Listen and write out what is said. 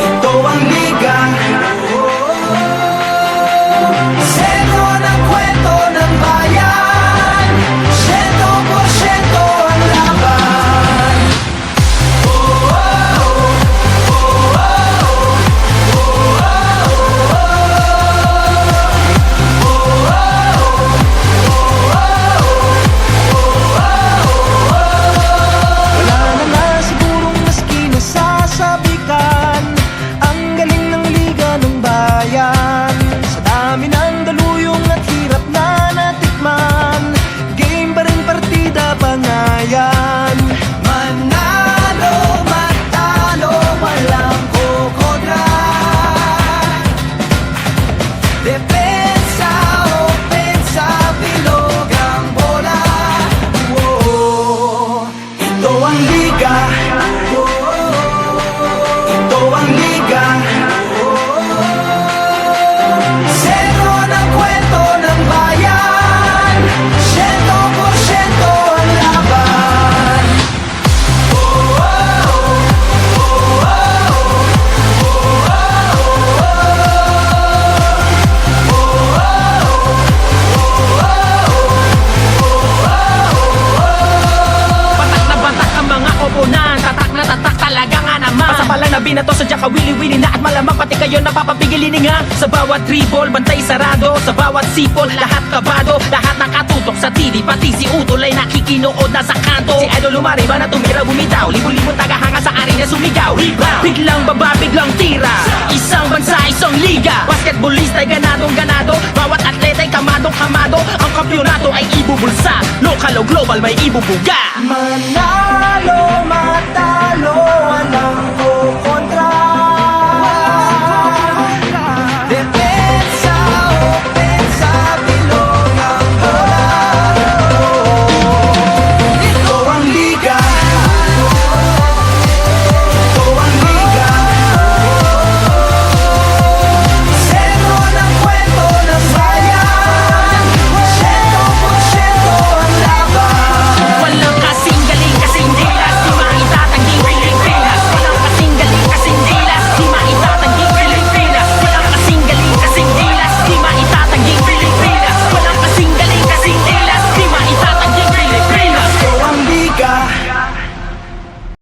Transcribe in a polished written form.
Ito ang liga. Sentro ng kwento ng bayan, 100% ang laban. Wala na nga sigurong maski nasasabikan ang galing ng liga ng bayan. Sa dami ng daluyong at hirap na natikman, game pa rin partida pa nga yan. Manalo, matalo, walang kokontra. Depensa, opensa, bilog ang bola. Ito ang liga. Ito ang liga. Sentro ng kwento ng bayan, 100% ang laban. Patak na patak ang mga koponan, tatak na tatak talaga nga naman. Pasapalan na binato, sadya ka wili-wili na at malamang pati kayo napapapigilin nga. Sa bawat dribble, bantay sarado, sa bawat sipol, lahat kabado. Lahat nakatutok sa TV, pati si Utol ay nakikinood na sa kanto. Si Idol lumariba na tumira bumitaw, libo-libong tagahanga sa arena sumigaw. Rebound, biglang baba, biglang tira. Isang bansa, isang liga. Basketballista ay ganadong ganado, bawat atleta ay kamadong kamado. Ang kampyonato ay ibubulsa, lokal o global may ibubuga. Manalo, matalo,